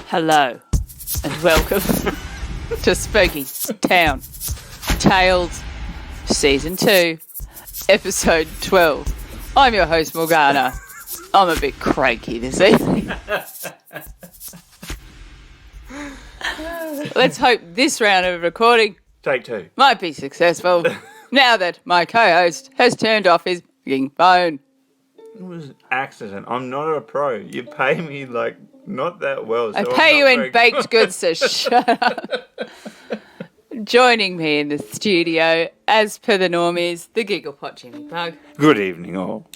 Hello and welcome to Spooky Town Tales Season 2, Episode 12. I'm your host, Morgana. I'm a bit cranky this evening. Let's hope this round of recording Take two. might be successful now that my co-host has turned off his f***ing phone. It was an accident. I'm not a pro. You pay me like not that well. So I pay you in baked goods, so shut up. Joining me in the studio, as per the normies, the Giggle Pot Jimmy Bug. Good evening, all.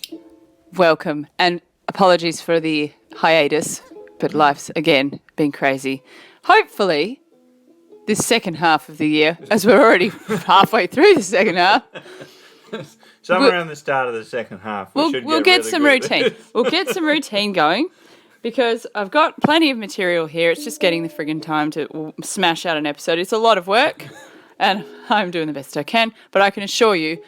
Welcome, and apologies for the hiatus, but life's again been crazy. Hopefully, this second half of the year, as we're already halfway through the second half, Somewhere around the start of the second half, we'll get really some good. routine. We'll get some routine going because I've got plenty of material here. It's just getting the friggin' time to smash out an episode. It's a lot of work, and I'm doing the best I can. But I can assure you,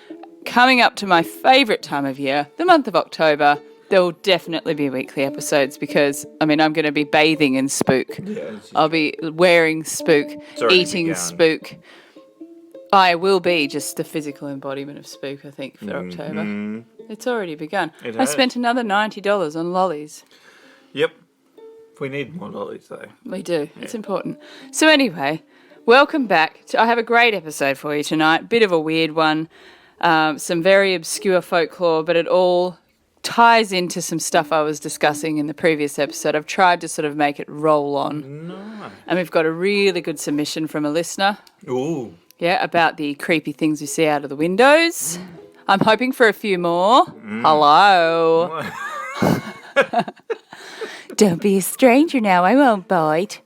coming up to my favourite time of year, the month of October, there will definitely be weekly episodes because, I mean, I'm going to be bathing in spook. Yeah, I'll be wearing spook, eating begun. spook. I will be just the physical embodiment of spook, I think, for October. It's already begun. I spent another $90 on lollies. Yep. We need more lollies, though. We do. Yeah. It's important. So anyway, welcome back. I have a great episode for you tonight. Bit of a weird one. Some very obscure folklore, but it all ties into some stuff I was discussing in the previous episode. I've tried to sort of make it roll on. Nice. And we've got a really good submission from a listener. Ooh. Yeah, about the creepy things we see out of the windows. I'm hoping for a few more. Hello. Don't be a stranger now, I won't bite.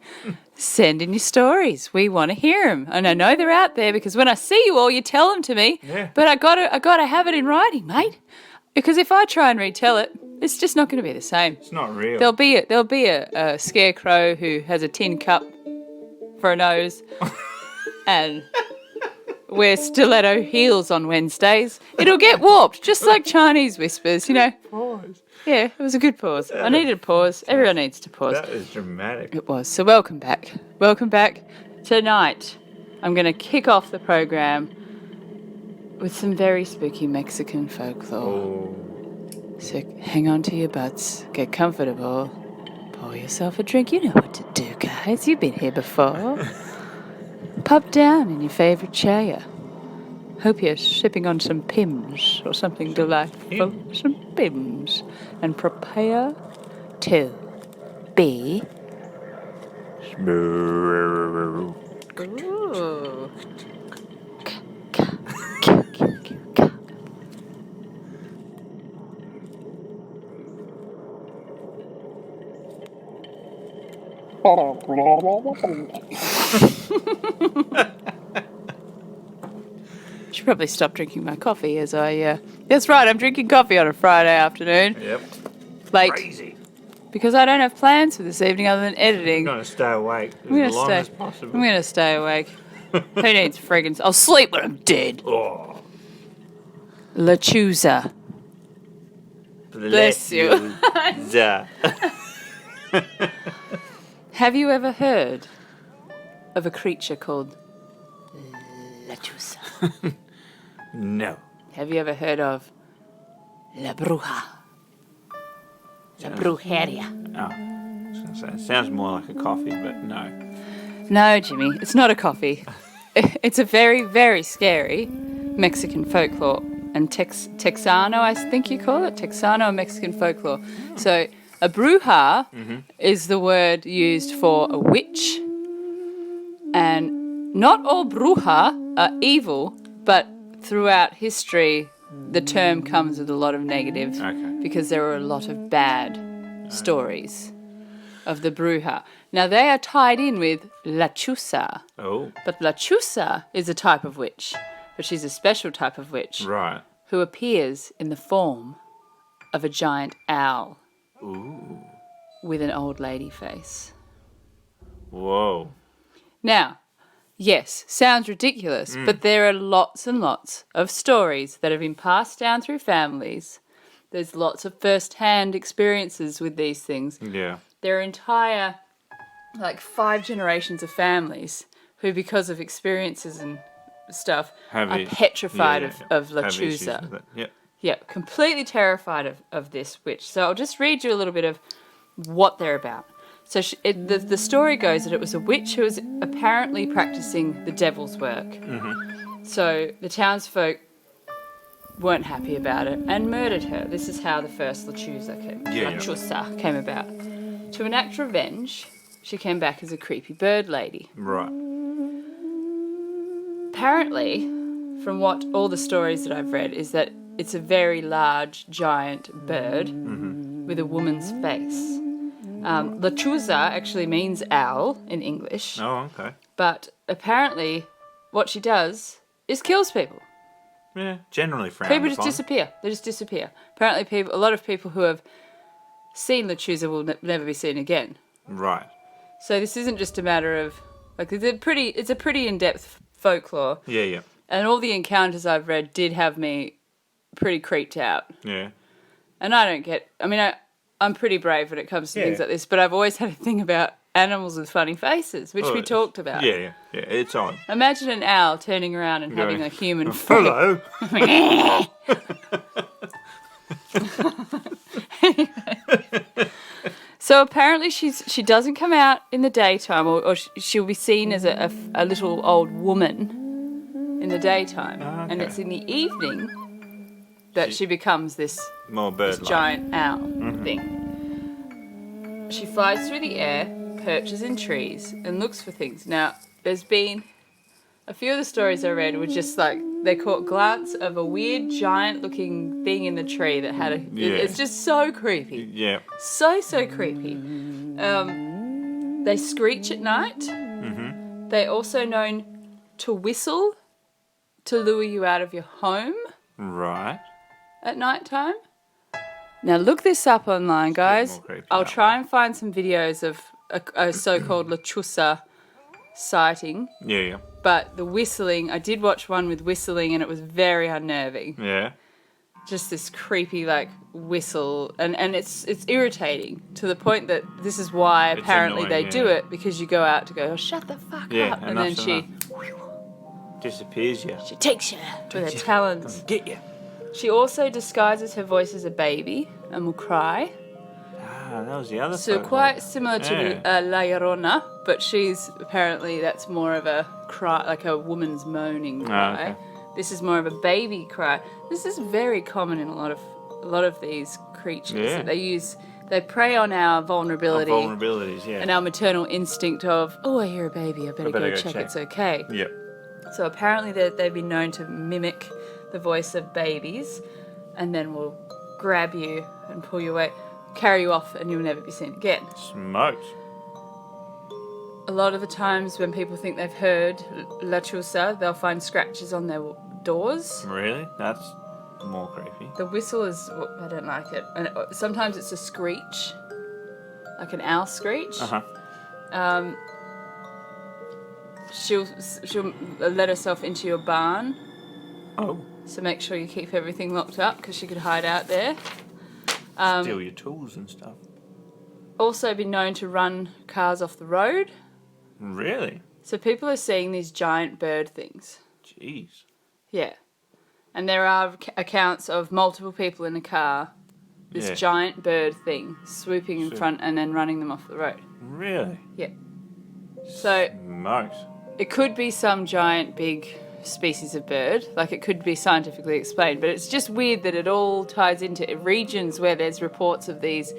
Send in your stories. We want to hear them. And I know they're out there because when I see you all, you tell them to me. Yeah. But I gotta have it in writing, mate. Because if I try and retell it, it's just not going to be the same. It's not real. There'll be a scarecrow who has a tin cup for a nose and wear stiletto heels on Wednesdays. It'll get warped, just like Chinese whispers, you know. Pause. Yeah, it was a good pause. I needed a pause. Everyone needs to pause. That is dramatic. It was. So welcome back. Welcome back. Tonight, I'm going to kick off the program with some very spooky Mexican folklore. Oh. So hang on to your butts, get comfortable, pour yourself a drink. You know what to do, guys. You've been here before. Pop down in your favourite chair. Hope you're sipping on some Pims or something delightful. Some Pims. And prepare to be... Ooh. Should probably stop drinking my coffee as I... That's right, I'm drinking coffee on a Friday afternoon. Yep. Late. Crazy. Because I don't have plans for this evening other than editing. I'm going to stay awake as long as possible. I'm going to stay awake. Who needs friggin'... I'll sleep when I'm dead. Oh. Lechuza. Bless you. Lechuza. Have you ever heard of a creature called Lechuza? No. Have you ever heard of La Bruja? La Brujeria. Oh. I was going to say, it sounds more like a coffee, but no. No, Jimmy, it's not a coffee. It's a very, very scary Mexican folklore. And Texano, I think you call it. Texano Mexican folklore. So a bruja is the word used for a witch. And not all bruja are evil, but throughout history, the term comes with a lot of negative Okay. because there are a lot of bad stories of the bruja. Now, they are tied in with Lechuza, Oh, but Lechuza is a type of witch, but she's a special type of witch right. who appears in the form of a giant owl Ooh. with an old lady face. Whoa. Now, yes, sounds ridiculous, but there are lots and lots of stories that have been passed down through families. There's lots of first-hand experiences with these things. Yeah. There are entire, 5 generations of families who, because of experiences and stuff, are petrified of Lechuza. Yep. Yeah, completely terrified of this witch. So I'll just read you a little bit of what they're about. So the story goes that it was a witch who was apparently practicing the devil's work. Mm-hmm. So the townsfolk weren't happy about it and murdered her. This is how the first Lechuza came about. To enact revenge, she came back as a creepy bird lady. Right. Apparently, from what all the stories that I've read, is that it's a very large, giant bird with a woman's face. Lechuza actually means owl in English, Oh, okay. but apparently what she does is kills people. Yeah, generally frowned People just upon. disappear. They just disappear. Apparently a lot of people who have seen Lechuza will never be seen again. Right. So this isn't just a matter of, it's a pretty in-depth folklore. Yeah, yeah. And all the encounters I've read did have me pretty creeped out. Yeah. And I'm pretty brave when it comes to things Yeah. like this, but I've always had a thing about animals with funny faces, which we talked about. Yeah, yeah. Yeah, it's on. Imagine an owl turning around and having a human face. Hello. So apparently she doesn't come out in the daytime, or she'll be seen as a little old woman in the daytime. Oh, okay. And it's in the evening that she becomes this More this bird-like. giant owl thing. She flies through the air, perches in trees, and looks for things. Now, there's been a few of the stories I read were just they caught glance of a weird giant-looking thing in the tree that had it's just so creepy. Yeah. So creepy. They screech at night. Mm-hmm. They're also known to whistle to lure you out of your home Right. at night time. Now look this up online, guys. more creepy I'll that try way. and find some videos of a so-called Lechuza sighting. Yeah, yeah. But the whistling, I did watch one with whistling and it was very unnerving. Yeah. Just this creepy whistle and it's irritating to the point that this is why It's apparently annoying, they do yeah. it, because you go out to go, oh, shut the fuck Yeah, up, and then enough's disappears you. she takes you with her talons. Get you. She also disguises her voice as a baby and will cry. Ah, that was the other So photo. quite similar to La Llorona, but that's more of a cry, like a woman's moaning cry. okay. This is more of a baby cry. This is very common in a lot of these creatures. Yeah. That they prey on our vulnerability Vulnerabilities, yeah. and our maternal instinct of, oh, I hear a baby, I better go check it's okay. Yep. So apparently they've been known to mimic the voice of babies and then will grab you and pull you away, carry you off, and you'll never be seen again. Smokes. A lot of the times when people think they've heard Lechuza, they'll find scratches on their doors. Really? That's more creepy. The whistle is, I don't like it. And sometimes it's a screech, like an owl screech. Uh-huh. She'll let herself into your barn, Oh. so make sure you keep everything locked up because she could hide out there. Steal your tools and stuff. Also been known to run cars off the road. Really? So people are seeing these giant bird things. Jeez. Yeah. And there are accounts of multiple people in a car, this Yeah. giant bird thing swooping in So- front and then running them off the road. Really? Yeah. So Smokes. it could be some giant big species of bird, like it could be scientifically explained, but it's just weird that it all ties into regions where there's reports of these,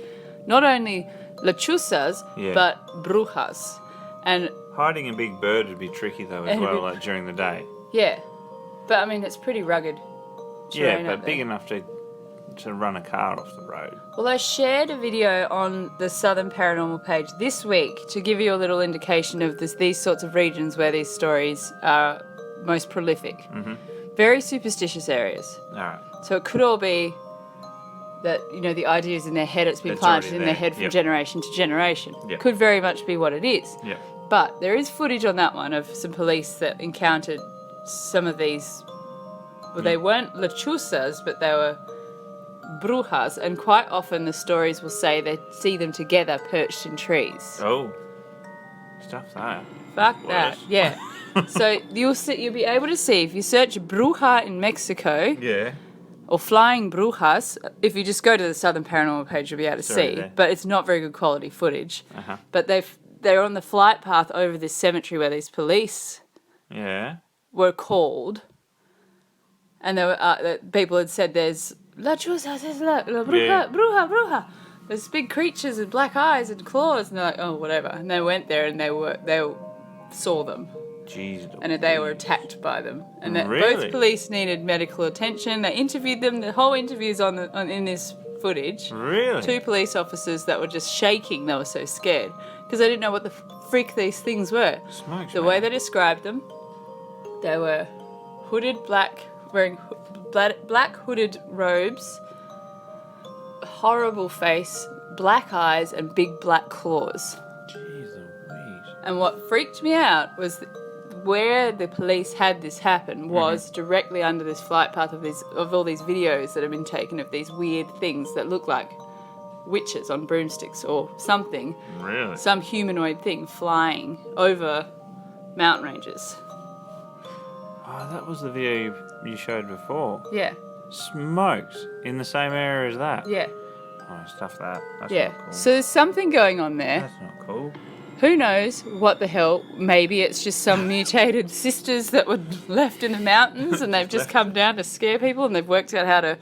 not only Lechuzas, Yeah. but brujas. And Hiding a big bird would be tricky though as It'd well, be- like during the day. yeah, but I mean, it's pretty rugged terrain Yeah, out but there. big enough to run a car off the road. Well, I shared a video on the Southern Paranormal page this week to give you a little indication of these sorts of regions where these stories are most prolific. Mm-hmm. Very superstitious areas. All right. So it could all be that, the ideas in their head, it's been It's planted already in their there. head from Yep. generation to generation. Yep. Could very much be what it is. Yeah. But there is footage on that one of some police that encountered some of these. Well, they weren't Lechuzas, but they were brujas, and quite often the stories will say they see them together perched in trees. Oh. Stuff that. Fuck that. Worse. Yeah. So you'll be able to see if you search bruja in Mexico Yeah. or flying brujas. If you just go to the Southern Paranormal page, you'll be able to already see. there. But it's not very good quality footage. Uh-huh. But they're on the flight path over this cemetery where these police Yeah. were called, and there were people had said there's La Chusa, there's la bruja, Yeah. bruja. There's big creatures with black eyes and claws, and they're like, oh, whatever. And they went there and they saw them, Jeez. and they were attacked by them. And that Really? both police needed medical attention. They interviewed them. The whole interview's in this footage. Really? 2 police officers that were just shaking. They were so scared because they didn't know what the freak these things were. Smokes, The man. way they described them, they were hooded wearing black hooded robes, horrible face, black eyes, and big black claws. Jeez Louise. And what freaked me out was where the police had this happen was directly under this flight path of all these videos that have been taken of these weird things that look like witches on broomsticks or something, Really? some humanoid thing flying over mountain ranges. Oh, that was the video you showed before. Yeah, Smokes. In the same area as that. yeah, Oh, stuff that. That's yeah. not cool. So there's something going on there. That's not cool. Who knows what the hell? Maybe it's just some mutated sisters that were left in the mountains and they've just come down to scare people and they've worked out how to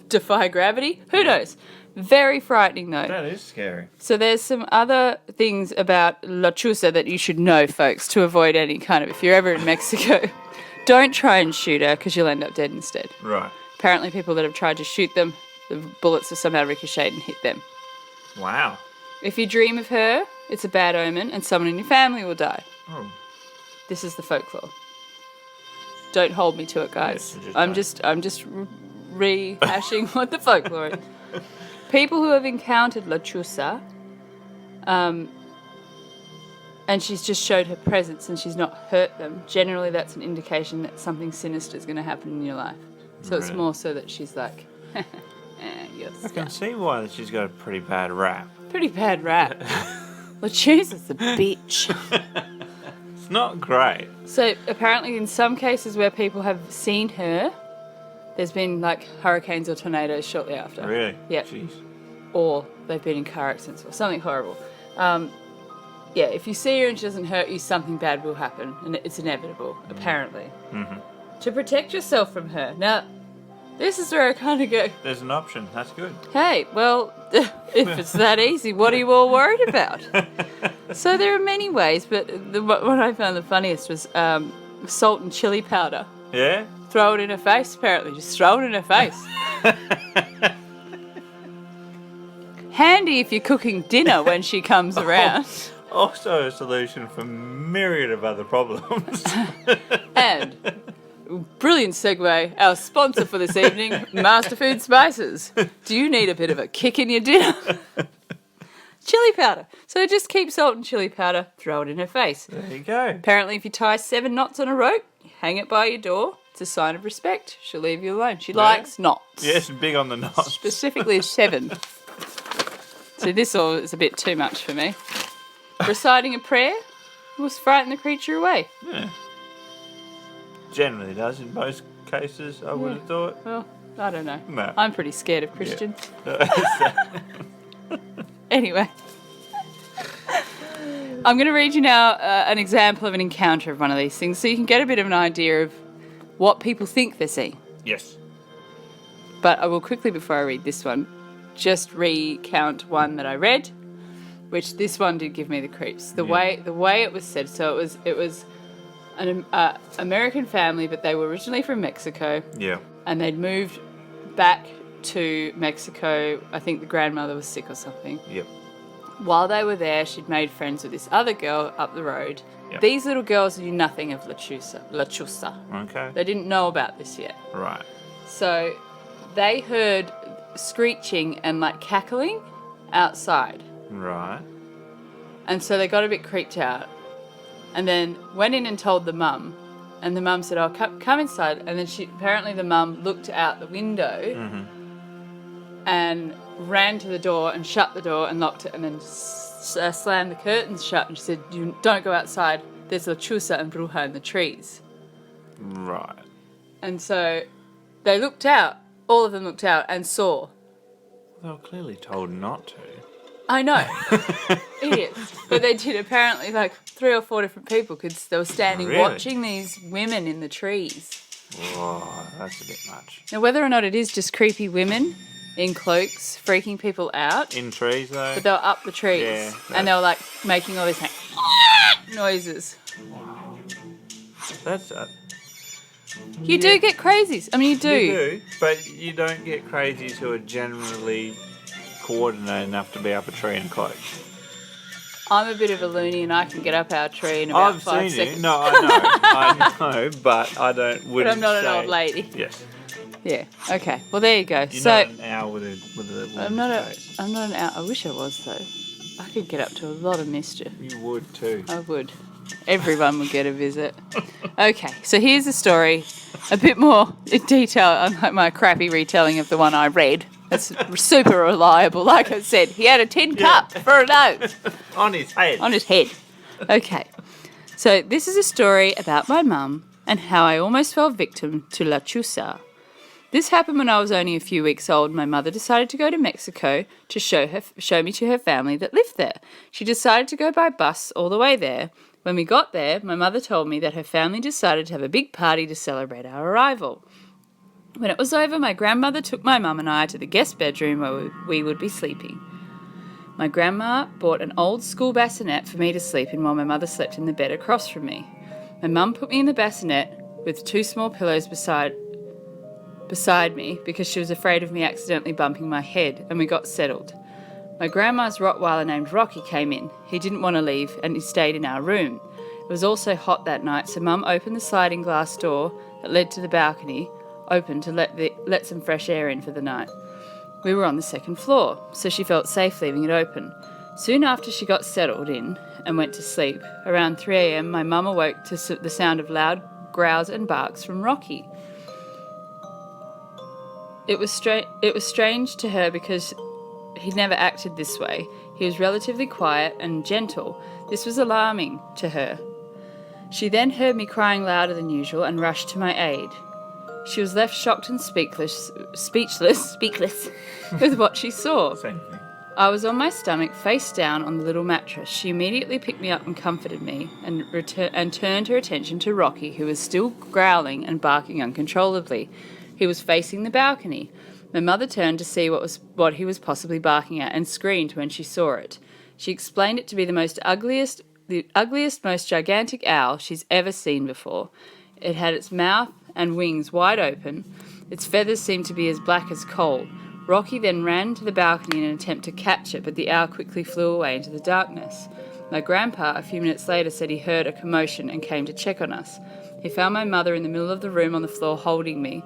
defy gravity. Who knows? Very frightening though. That is scary. So there's some other things about Lechuza that you should know, folks, to avoid any kind of, if you're ever in Mexico, don't try and shoot her because you'll end up dead instead. Right. Apparently people that have tried to shoot them, the bullets have somehow ricocheted and hit them. Wow. If you dream of her, it's a bad omen and someone in your family will die. Oh. This is the folklore. Don't hold me to it, guys. Yes, I'm just rehashing what the folklore is. People who have encountered Lechuza, and she's just showed her presence and she's not hurt them, generally that's an indication that something sinister is going to happen in your life. So it's Really? more so that she's like, you're I can see why she's got a pretty bad rap. pretty bad rap. Lechuza's a bitch. It's not great. So apparently in some cases where people have seen her, there's been like hurricanes or tornadoes shortly after. Really? Yeah. Jeez. Or they've been in car accidents or something horrible. Yeah, if you see her and she doesn't hurt you, something bad will happen. And it's inevitable, apparently. Mm-hmm. To protect yourself from her. Now, this is where I kind of go, There's an option. That's good. hey, well, if it's that easy, what are you all worried about? So there are many ways, but what I found the funniest was salt and chili powder. Yeah? Throw it in her face, apparently. Just throw it in her face. Handy if you're cooking dinner when she comes around. Also a solution for myriad of other problems. And, brilliant segue, our sponsor for this evening, Master Food Spices. Do you need a bit of a kick in your dinner? Chili powder. So just keep salt and chili powder, throw it in her face. There you go. Apparently, if you tie 7 knots on a rope, hang it by your door. It's a sign of respect. She'll leave you alone. She likes knots. Yes, big on the knots. Specifically 7. So this all is a bit too much for me. Reciting a prayer will frighten the creature away. Yeah. Generally does in most cases, I would have thought. Well, I don't know. No. I'm pretty scared of Christians. Anyway. I'm going to read you now an example of an encounter of one of these things so you can get a bit of an idea of what people think they're seeing. Yes. But I will quickly, before I read this one, just recount one that I read, which this one did give me the creeps. The way it was said. So it was an American family, but they were originally from Mexico, Yeah. and they'd moved back to Mexico. I think the grandmother was sick or something. Yep. While they were there, she'd made friends with this other girl up the road. Yep. These little girls knew nothing of Lechuza. Okay. They didn't know about this yet. Right. So they heard screeching and like cackling outside. Right. And so they got a bit creeped out. And then went in and told the mum. And the mum said, "Oh, come inside." And then apparently the mum looked out the window and ran to the door and shut the door and locked it and then slammed the curtains shut. And she said, "You don't go outside. There's Lechuza and Bruja in the trees." Right. And so they looked out. All of them looked out and saw. They were clearly told not to. I know. Idiots. But they did. Apparently, like 3 or 4 different people they were standing Really? watching these women in the trees. Whoa, that's a bit much. Now, whether or not it is just creepy women in cloaks freaking people out, In trees, though? but they were up the trees Yeah, and they were like making all these like, noises. That's... You do get crazies. I mean, you do. You do, but you don't get crazies who are generally coordinated enough to be up a tree in a cloak. I'm a bit of a loony and I can get up our tree in about I've 5 seen seconds. it. No, I know, but I But wouldn't I'm not an say- old lady. Yes. Yeah. Okay. Well, there you go. You're So not an owl with a I'm not face. I'm not an out. I wish I was though. I could get up to a lot of mischief. You would too. I would. Everyone would get a visit. Okay, so here's the story, a bit more in detail, unlike my crappy retelling of the one I read. That's super reliable. Like I said, he had a tin cup for a note On his head. on his head. Okay, so this is a story about my mum and how I almost fell victim to Lechuza. This happened when I was only a few weeks old. My mother decided to go to Mexico to show me to her family that lived there. She decided to go by bus all the way there. When we got there, my mother told me that her family decided to have a big party to celebrate our arrival. When it was over, my grandmother took my mum and I to the guest bedroom where we would be sleeping. My grandma bought an old school bassinet for me to sleep in while my mother slept in the bed across from me. My mum put me in the bassinet with 2 small pillows beside me because she was afraid of me accidentally bumping my head, and we got settled. My grandma's Rottweiler named Rocky came in. He didn't want to leave and he stayed in our room. It was also hot that night, so Mum opened the sliding glass door that led to the balcony, open to let some fresh air in for the night. We were on the 2nd floor, so she felt safe leaving it open. Soon after she got settled in and went to sleep, around 3 a.m, my mum awoke to the sound of loud growls and barks from Rocky. It was strange to her because he'd never acted this way. He was relatively quiet and gentle. This was alarming to her. She then heard me crying louder than usual and rushed to my aid. She was left shocked and speechless with what she saw. Same thing. I was on my stomach, face down on the little mattress. She immediately picked me up and comforted me and turned her attention to Rocky, who was still growling and barking uncontrollably. He was facing the balcony. My mother turned to see what he was possibly barking at and screamed when she saw it. She explained it to be the ugliest, most gigantic owl she's ever seen before. It had its mouth and wings wide open. Its feathers seemed to be as black as coal. Rocky then ran to the balcony in an attempt to catch it, but the owl quickly flew away into the darkness. My grandpa, a few minutes later, said he heard a commotion and came to check on us. He found my mother in the middle of the room on the floor holding me,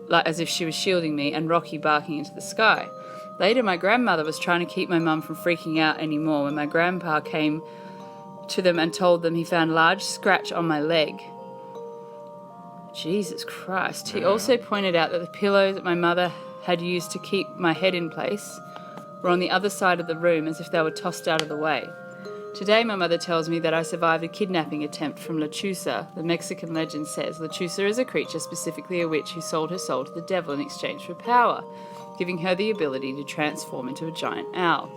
like as if she was shielding me, and Rocky barking into the sky. Later, my grandmother was trying to keep my mum from freaking out anymore when my grandpa came to them and told them he found a large scratch on my leg. Jesus Christ. He also pointed out that the pillows that my mother had used to keep my head in place were on the other side of the room as if they were tossed out of the way. Today, my mother tells me that I survived a kidnapping attempt from Lechuza. The Mexican legend says Lechuza is a creature, specifically a witch, who sold her soul to the devil in exchange for power, giving her the ability to transform into a giant owl.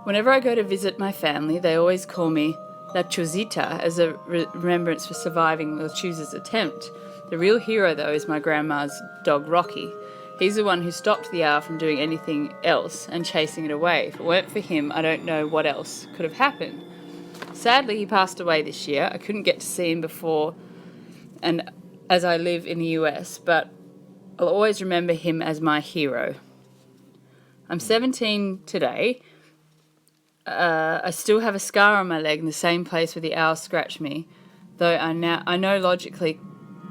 Whenever I go to visit my family, they always call me Lechuzita as a remembrance for surviving Lechuza's attempt. The real hero, though, is my grandma's dog, Rocky. He's the one who stopped the owl from doing anything else and chasing it away. If it weren't for him, I don't know what else could have happened. Sadly, he passed away this year. I couldn't get to see him before, and as I live in the US, but I'll always remember him as my hero. I'm 17 today. I still have a scar on my leg in the same place where the owl scratched me, though I know logically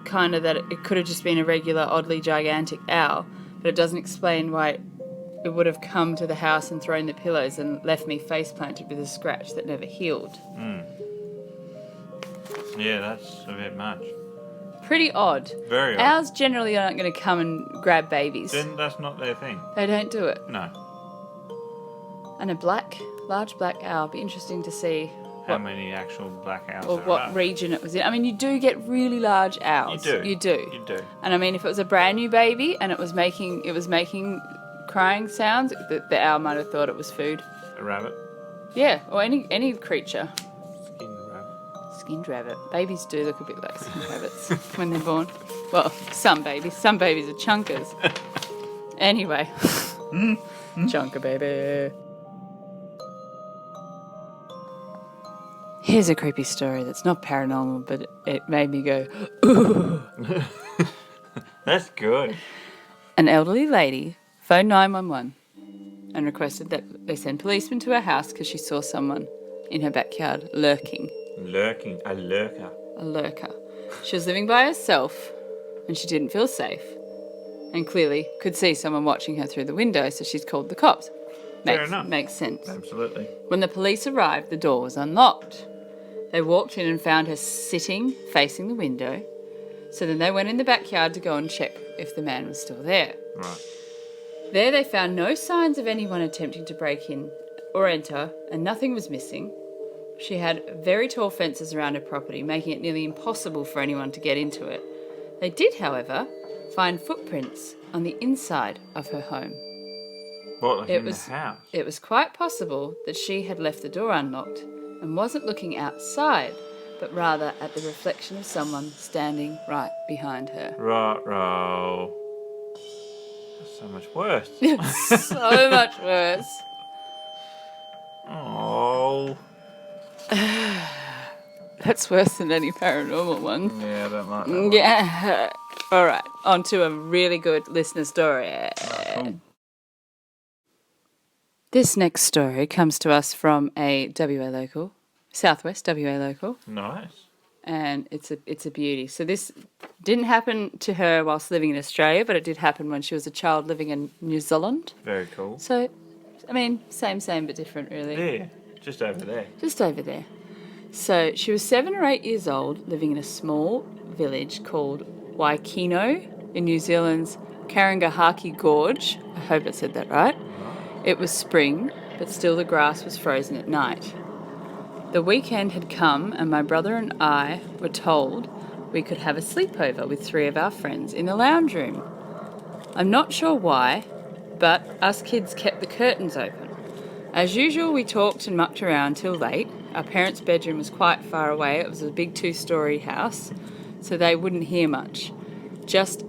kind of that it could have just been a regular, oddly gigantic owl, but it doesn't explain why it would have come to the house and thrown the pillows and left me face planted with a scratch that never healed. Yeah, that's a bit much. Pretty odd. Very odd. Owls generally aren't going to come and grab babies. Then that's not their thing. They don't do it. No. And a large black owl. Be interesting to see How many actual black owls or there what are. region it was in. I mean, you do get really large owls. You do. And I mean, if it was a brand new baby and it was making crying sounds, the owl might have thought it was food. A rabbit. Yeah, or any creature. Skinned rabbit. Skinned rabbit. Babies do look a bit like skinned rabbits when they're born. Well, some babies. Some babies are chunkers. Anyway. Chunker baby. Here's a creepy story that's not paranormal, but it made me go, ooh. That's good. An elderly lady phoned 911 and requested that they send policemen to her house because she saw someone in her backyard lurking. Lurking. A lurker. A lurker. She was living by herself and she didn't feel safe and clearly could see someone watching her through the window, so she's called the cops. Fair enough. Makes sense. Absolutely. When the police arrived, the door was unlocked. They walked in and found her sitting facing the window. So then they went in the backyard to go and check if the man was still there. Right. There they found no signs of anyone attempting to break in or enter, and nothing was missing. She had very tall fences around her property, making it nearly impossible for anyone to get into it. They did, however, find footprints on the inside of her home. What, like in the house? It was quite possible that she had left the door unlocked and wasn't looking outside, but rather at the reflection of someone standing right behind her. Right. That's so much worse. So much worse. Oh. That's worse than any paranormal one. Yeah, I don't like that one. Yeah. All right, on to a really good listener story. Cool. This next story comes to us from a WA local, Southwest WA local. Nice. And it's a beauty. So this didn't happen to her whilst living in Australia, but it did happen when she was a child living in New Zealand. Very cool. So, I mean, same but different, really. Yeah, just over there. Just over there. So she was 7 or 8 years old, living in a small village called Waikino in New Zealand's Karangahaki Gorge. I hope I said that right. It was spring, but still the grass was frozen at night. The weekend had come and my brother and I were told we could have a sleepover with 3 of our friends in the lounge room. I'm not sure why, but us kids kept the curtains open. As usual, we talked and mucked around till late. Our parents' bedroom was quite far away. It was a big 2-storey house, so they wouldn't hear much. Just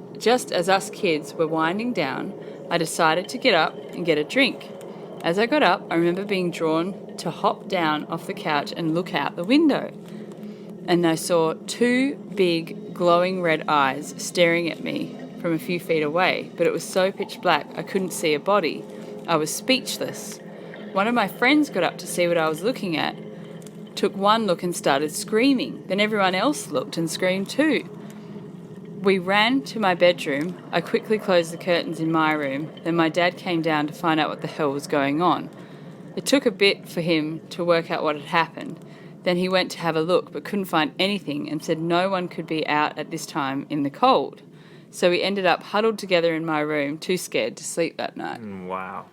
as us kids were winding down, I decided to get up and get a drink. As I got up, I remember being drawn to hop down off the couch and look out the window. And I saw 2 big, glowing red eyes staring at me from a few feet away, but it was so pitch black I couldn't see a body. I was speechless. One of my friends got up to see what I was looking at, took one look and started screaming. Then everyone else looked and screamed too. We ran to my bedroom. I quickly closed the curtains in my room. Then my dad came down to find out what the hell was going on. It took a bit for him to work out what had happened. Then he went to have a look but couldn't find anything and said no one could be out at this time in the cold. So we ended up huddled together in my room, too scared to sleep that night. Wow.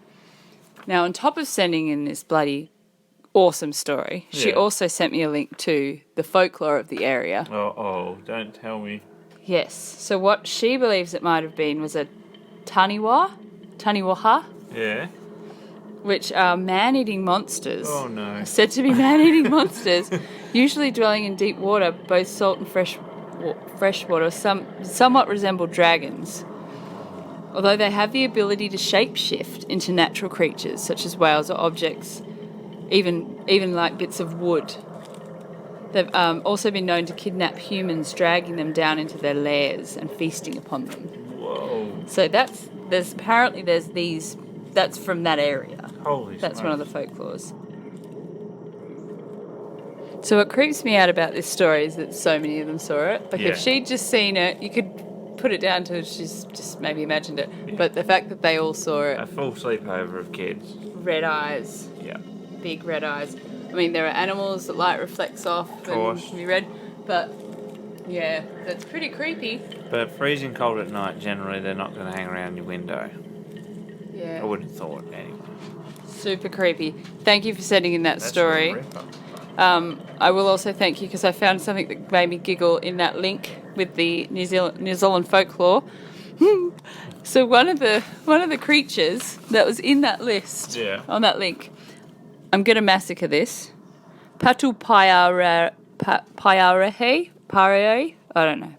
Now, on top of sending in this bloody awesome story, she also sent me a link to the folklore of the area. Oh, don't tell me. Yes. So what she believes it might have been was a taniwaha, Yeah. which are man-eating monsters. Oh, no. Are said to be man-eating monsters, usually dwelling in deep water, both salt and fresh water, somewhat resemble dragons. Although they have the ability to shape-shift into natural creatures, such as whales or objects, even like bits of wood. They've also been known to kidnap humans, dragging them down into their lairs and feasting upon them. Whoa. So there's these. That's from that area. Holy That's smokes. one of the folklores. So what creeps me out about this story is that so many of them saw it. Like if she'd just seen it, you could put it down to she's just maybe imagined it. Yeah. But the fact that they all saw it. A full sleepover of kids. Red eyes. Yeah. Big red eyes. I mean, there are animals that light reflects off and can be red. But, yeah, that's pretty creepy. But freezing cold at night, generally, they're not going to hang around your window. Yeah. I wouldn't have thought, anyway. Super creepy. Thank you for sending in that story. A ripper. I will also thank you because I found something that made me giggle in that link with the New Zealand folklore. So one of the creatures that was in that list on that link, I'm going to massacre this. Patu Paiarehe? I don't know.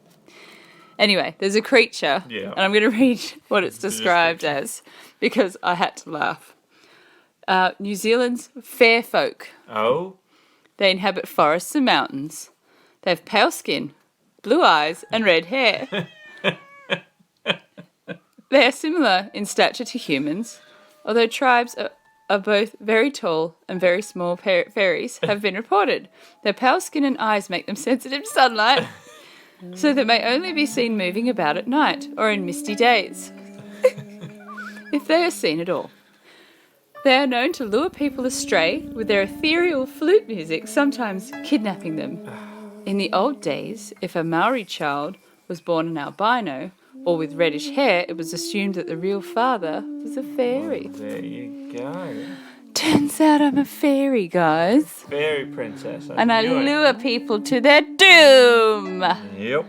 Anyway, there's a creature, and I'm going to read what it's described as because I had to laugh. New Zealand's fair folk. Oh? They inhabit forests and mountains. They have pale skin, blue eyes, and red hair. They are similar in stature to humans, although tribes of both very tall and very small fairies have been reported. Their pale skin and eyes make them sensitive to sunlight, so they may only be seen moving about at night or in misty days, if they are seen at all. They are known to lure people astray with their ethereal flute music, sometimes kidnapping them. In the old days, if a Maori child was born an albino or with reddish hair, it was assumed that the real father was a fairy. Well, there you go. Turns out I'm a fairy, guys. Fairy princess. And I lure people to their doom. Yep.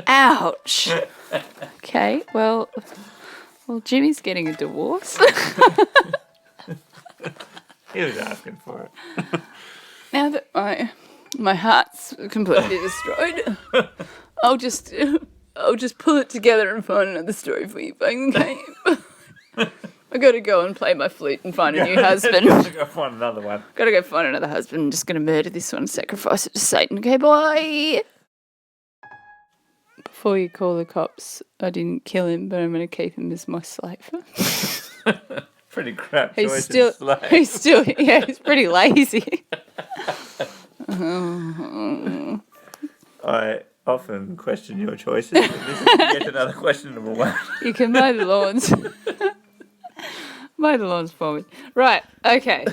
Ouch. Okay, well, Jimmy's getting a divorce. He was asking for it. Now that my heart's completely destroyed, I'll just pull it together and find another story for you, okay? I gotta go and play my flute and find a new husband. Gotta go find another one. Gotta go find another husband. I'm just gonna murder this one, sacrifice it to Satan. Okay, bye. Before you call the cops, I didn't kill him, but I'm gonna keep him as my slave. Pretty crap choice. He's pretty lazy. I often question your choices, but this is yet another questionable one. You can mow the lawns. Mow the lawns for me. Right, okay.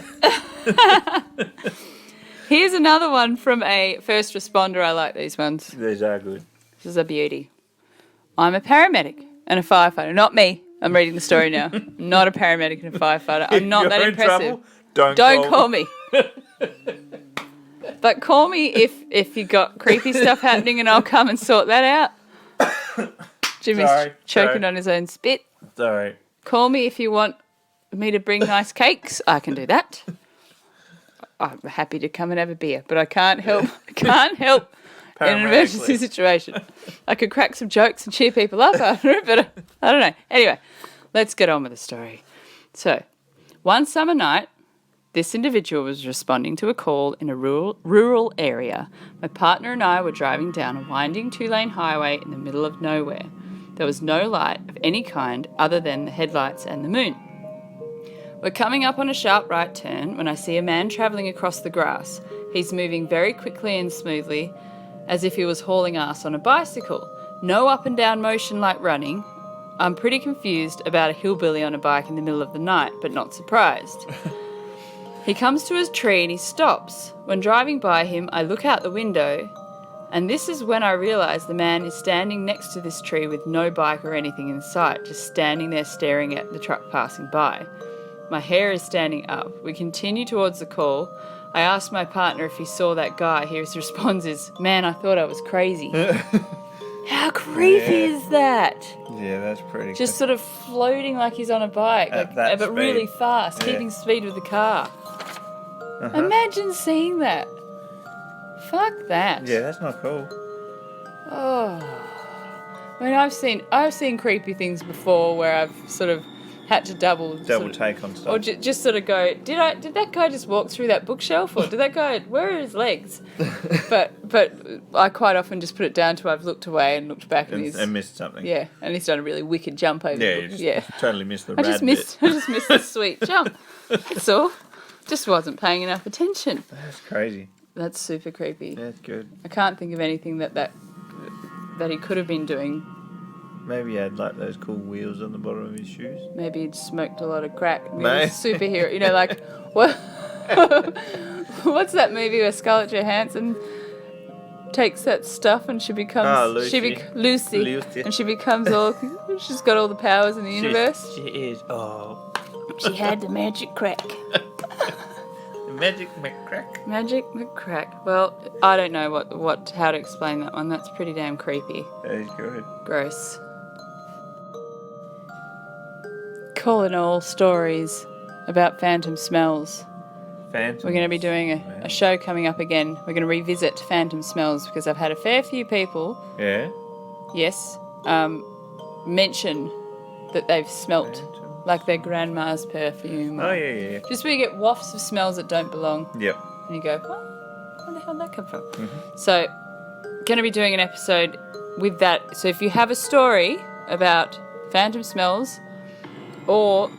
Here's another one from a first responder. I like these ones. These are good. This is a beauty. I'm a paramedic and a firefighter. Not me. I'm reading the story now. I'm not a paramedic and a firefighter. I'm not that impressive. Trouble, don't call me. But call me if you got creepy stuff happening and I'll come and sort that out. Jimmy's choking on his own spit. Sorry. Call me if you want me to bring nice cakes. I can do that. I'm happy to come and have a beer, but I can't help in an emergency situation. I could crack some jokes and cheer people up after it, but I don't know. Anyway, let's get on with the story. So, one summer night, this individual was responding to a call in a rural area. My partner and I were driving down a winding 2-lane highway in the middle of nowhere. There was no light of any kind other than the headlights and the moon. We're coming up on a sharp right turn when I see a man travelling across the grass. He's moving very quickly and smoothly, as if he was hauling ass on a bicycle. No up and down motion like running. I'm pretty confused about a hillbilly on a bike in the middle of the night, but not surprised. He comes to his tree and he stops. When driving by him, I look out the window, and this is when I realise the man is standing next to this tree with no bike or anything in sight, just standing there staring at the truck passing by. My hair is standing up. We continue towards the call. I ask my partner if he saw that guy. His response is, "Man, I thought I was crazy." How creepy is that? Yeah, that's pretty Just sort of floating like he's on a bike, but speed. really fast, keeping speed with the car. Imagine seeing that. Fuck that. Yeah, that's not cool. Oh. I mean, I've seen creepy things before where I've sort of had to double take on stuff. or just sort of go, did that guy just walk through that bookshelf, or did that guy, where are his legs? but I quite often just put it down to I've looked away and looked back and missed something. Yeah, and he's done a really wicked jump over. Yeah, you just totally missed the I just missed the sweet jump. That's all. Just wasn't paying enough attention. That's crazy. That's super creepy. That's good. I can't think of anything that he could have been doing. Maybe he had like those cool wheels on the bottom of his shoes. Maybe he'd smoked a lot of crack. Maybe Maybe. he's a superhero. You know, like what? What's that movie where Scarlett Johansson takes that stuff and she becomes Lucy, and she becomes all. She's got all the powers in the universe. She is. Oh. She had the magic crack. Magic McCrack. Magic McCrack. Well, I don't know how to explain that one. That's pretty damn creepy. That is good. Gross. Calling all stories about phantom smells. Phantom. We're going to be doing a show coming up again. We're going to revisit phantom smells because I've had a fair few people. Yeah. Yes. Mention that they've smelt like their grandma's perfume. Oh yeah. Just where you get wafts of smells that don't belong. Yep. And you go, where the hell did that come from? Mm-hmm. So, going to be doing an episode with that. So if you have a story about phantom smells or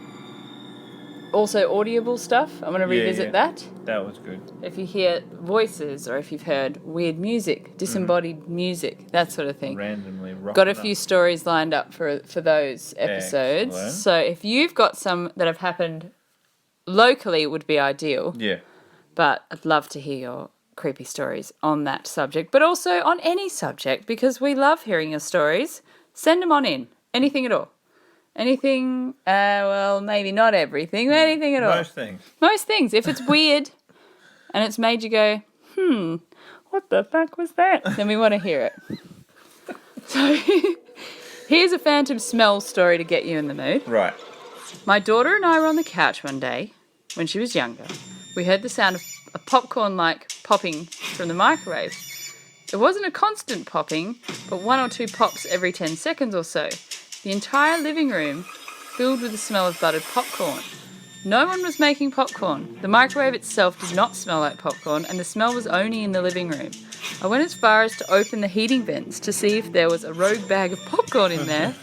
also audible stuff, I'm going to revisit that. That was good. If you hear voices or if you've heard weird music, disembodied music, that sort of thing. Randomly rocked Got a few stories lined up for those episodes. Excellent. So if you've got some that have happened locally, it would be ideal. Yeah. But I'd love to hear your creepy stories on that subject, but also on any subject because we love hearing your stories. Send them on in. Anything at all. Anything, well, maybe not everything, but anything at all. Most things. Most things. If it's weird and it's made you go, what the fuck was that? Then we want to hear it. So here's a phantom smell story to get you in the mood. Right. My daughter and I were on the couch one day when she was younger. We heard the sound of a popcorn-like popping from the microwave. It wasn't a constant popping, but 1 or 2 pops every 10 seconds or so. The entire living room filled with the smell of buttered popcorn. No one was making popcorn. The microwave itself did not smell like popcorn, and the smell was only in the living room. I went as far as to open the heating vents to see if there was a rogue bag of popcorn in there.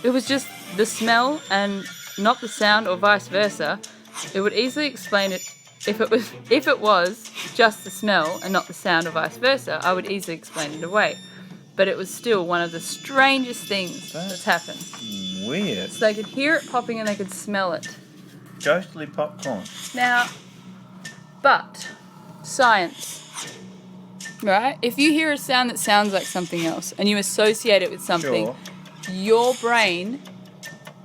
It was just the smell and not the sound, or vice versa. It would easily explain it if it was just the smell and not the sound, or vice versa. I would easily explain it away. But it was still one of the strangest things that's happened. Weird. So they could hear it popping and they could smell it. Ghostly popcorn. Now, but science, right? If you hear a sound that sounds like something else and you associate it with something, your brain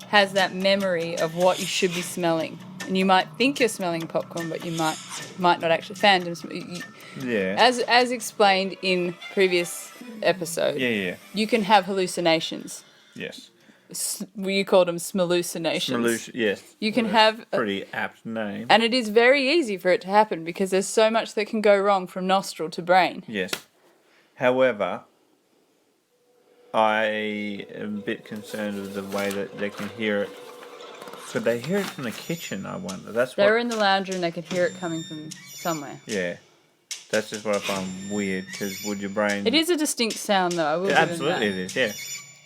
has that memory of what you should be smelling. And you might think you're smelling popcorn, but you might not actually. Phantoms. Yeah. As explained in previous episode. Yeah. You can have hallucinations. Yes. You called them smallucinations. Yes. You can have pretty apt name. And it is very easy for it to happen because there's so much that can go wrong from nostril to brain. Yes. However, I am a bit concerned with the way that they can hear it. Could they hear it from the kitchen, I wonder? They were in the lounge room, they could hear it coming from somewhere. Yeah. That's just what I find weird, because would your brain... It is a distinct sound, though, I will give it absolutely it is, yeah.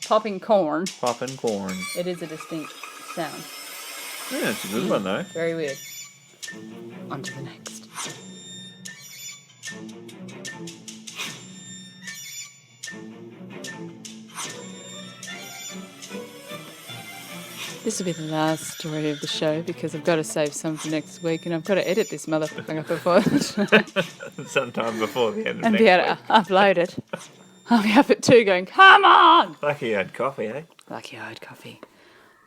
Popping corn. Popping corn. It is a distinct sound. Yeah, it's a good one, though. Very weird. On to the next. This will be the last story of the show because I've got to save some for next week and I've got to edit this motherfucker before sometime before the end of and next be able to upload it. I'll be up at 2 going, come on! Lucky you had coffee, eh? Lucky I had coffee.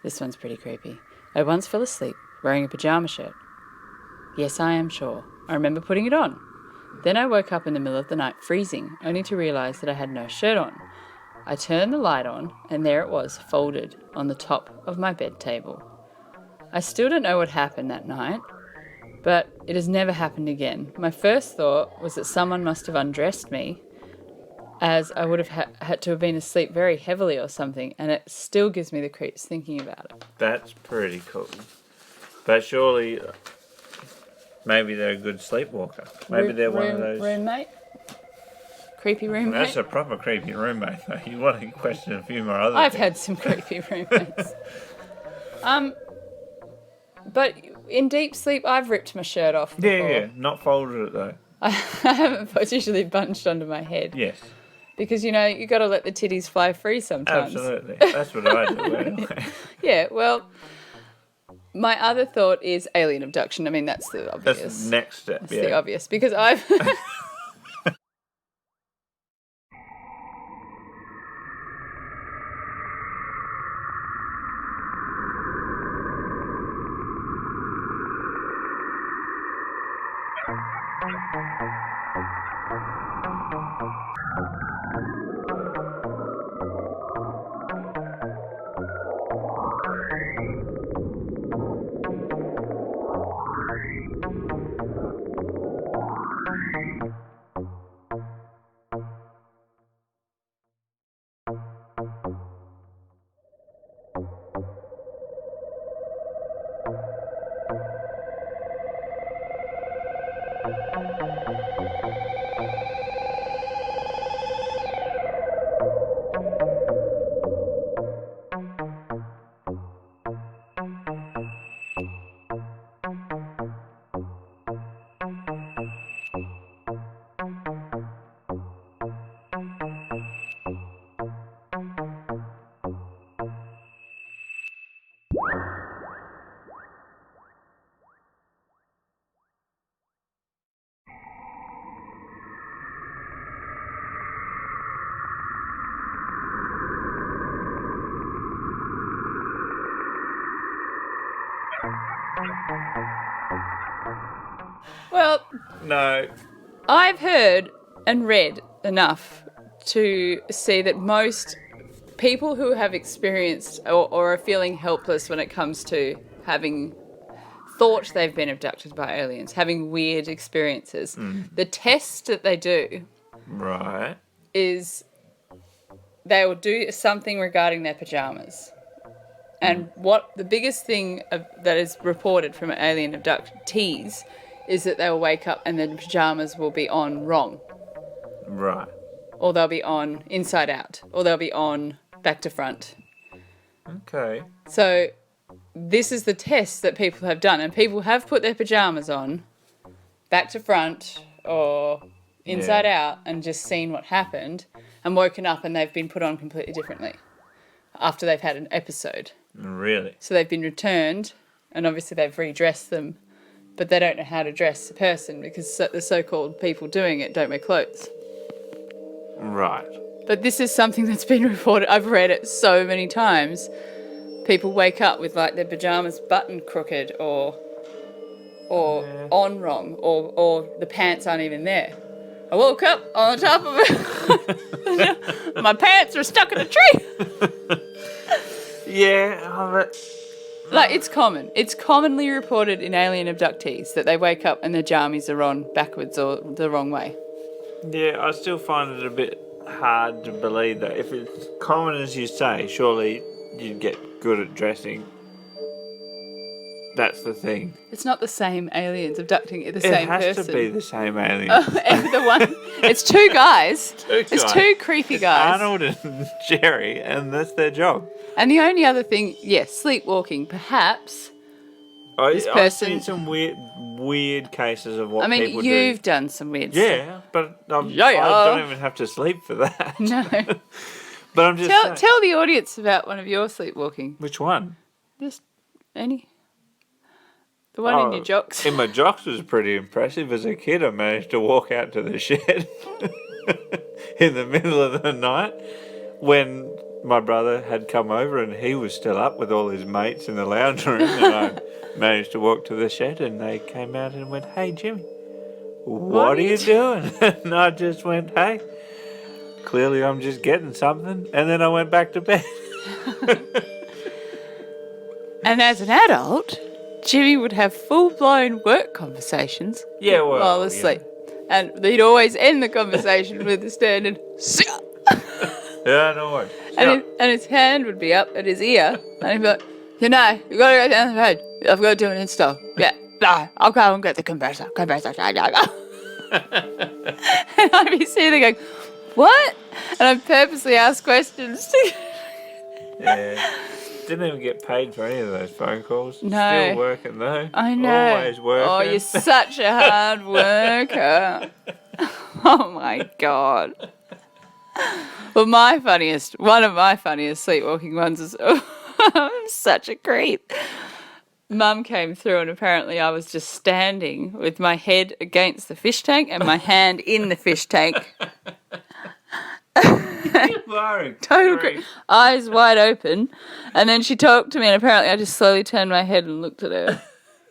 This one's pretty creepy. I once fell asleep wearing a pyjama shirt. Yes, I am sure. I remember putting it on. Then I woke up in the middle of the night freezing, only to realise that I had no shirt on. I turned the light on, and there it was, folded on the top of my bed table. I still don't know what happened that night, but it has never happened again. My first thought was that someone must have undressed me, as I would have had to have been asleep very heavily or something, and it still gives me the creeps thinking about it. That's pretty cool. But surely, maybe they're a good sleepwalker. Maybe they're one of those. Roommate? Creepy roommate? That's a proper creepy roommate, though. You want to question a few more other I've things. had some creepy roommates. But in deep sleep, I've ripped my shirt off before. Yeah. Not folded it, though. I haven't. It's usually bunched under my head. Yes. Because, you got to let the titties fly free sometimes. Absolutely. That's what I do, anyway. Yeah, well, my other thought is alien abduction. I mean, that's the obvious. That's the next step, That's the obvious. Because I've... Well, No. I've heard and read enough to see that most people who have experienced or are feeling helpless when it comes to having thought they've been abducted by aliens, having weird experiences, the test that they do Right. is they will do something regarding their pajamas. And what the biggest thing that is reported from alien abductees is that they will wake up and their pajamas will be on wrong. Right. Or they'll be on inside out. Or they'll be on back to front. Okay. So this is the test that people have done. And people have put their pajamas on back to front or inside out and just seen what happened and woken up and they've been put on completely differently after they've had an episode. Really? So they've been returned and obviously they've redressed them, but they don't know how to dress a person because the so-called people doing it don't wear clothes. Right. But this is something that's been reported. I've read it so many times. People wake up with like their pajamas buttoned crooked or on wrong or the pants aren't even there. I woke up on top of it. My pants are stuck in a tree. Yeah. Like, it's common. It's commonly reported in alien abductees that they wake up and their jammies are on backwards or the wrong way. Yeah, I still find it a bit hard to believe that. If it's common as you say, surely you'd get good at dressing. That's the thing. It's not the same aliens abducting the same person. It has to be the same alien. And the one, it's two guys. It's two creepy guys. Arnold and Jerry, and that's their job. And the only other thing, yes, sleepwalking, perhaps. This person. I've seen some weird cases of what people do. You've done some weird stuff. Yeah, but I don't even have to sleep for that. No. But I'm just tell the audience about one of your sleepwalking. Which one? Just any. The one in your jocks. In my jocks was pretty impressive. As a kid, I managed to walk out to the shed in the middle of the night when my brother had come over and he was still up with all his mates in the lounge room, and I managed to walk to the shed and they came out and went, "Hey, Jimmy, what are you doing?" And I just went, "Hey, clearly I'm just getting something." And then I went back to bed. And as an adult, Jimmy would have full-blown work conversations while asleep. And he'd always end the conversation with the standard, "See ya." Yeah, no worries. And his hand would be up at his ear, and he'd be like, you know, you got to go down the road. I've got to do an install. Yeah, no, I'll go and get the compressor. And I'd be sitting there going, what? And I'd purposely ask questions. Yeah. Didn't even get paid for any of those phone calls. No. Still working though. I know. Always working. Oh, you're such a hard worker. Oh my God. Well, one of my funniest sleepwalking ones is, I'm such a creep. Mum came through and apparently I was just standing with my head against the fish tank and my hand in the fish tank. Total creep. Eyes wide open. And then she talked to me and apparently I just slowly turned my head and looked at her.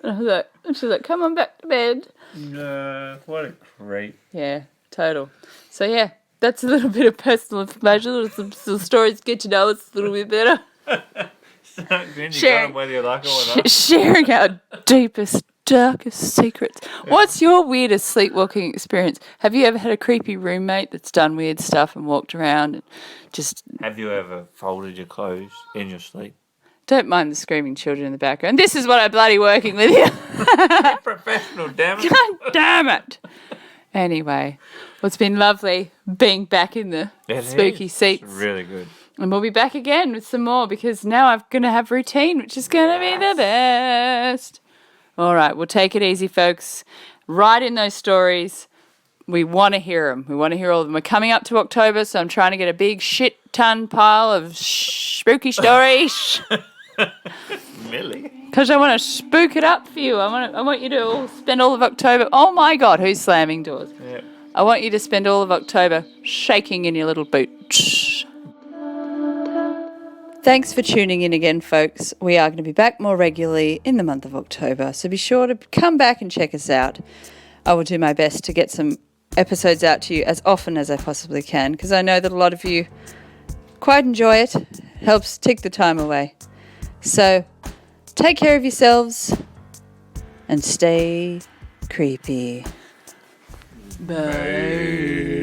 And I was like, and she was like, come on back to bed. No, what a creep. Yeah, total. So yeah, that's a little bit of personal information. Some stories get to know us a little bit better. Then you got 'em whether you like it or not. Sharing our deepest, darkest secrets. Yeah. What's your weirdest sleepwalking experience? Have you ever had a creepy roommate that's done weird stuff and walked around and just... Have you ever folded your clothes in your sleep? Don't mind the screaming children in the background. This is what I'm bloody working with you. Professional, damn it. God damn it. Anyway, well, it's been lovely being back in the spooky seats. It's really good. And we'll be back again with some more because now I'm going to have routine, which is going to be the best. All right, we'll take it easy, folks. Write in those stories. We want to hear them. We want to hear all of them. We're coming up to October, so I'm trying to get a big shit-ton pile of spooky stories. Millie. Because I want to spook it up for you. I want you to all spend all of October. Oh, my God, who's slamming doors? Yeah. I want you to spend all of October shaking in your little boots. Thanks for tuning in again, folks. We are going to be back more regularly in the month of October, so be sure to come back and check us out. I will do my best to get some episodes out to you as often as I possibly can, because I know that a lot of you quite enjoy it. It helps take the time away. So take care of yourselves and stay creepy. Bye.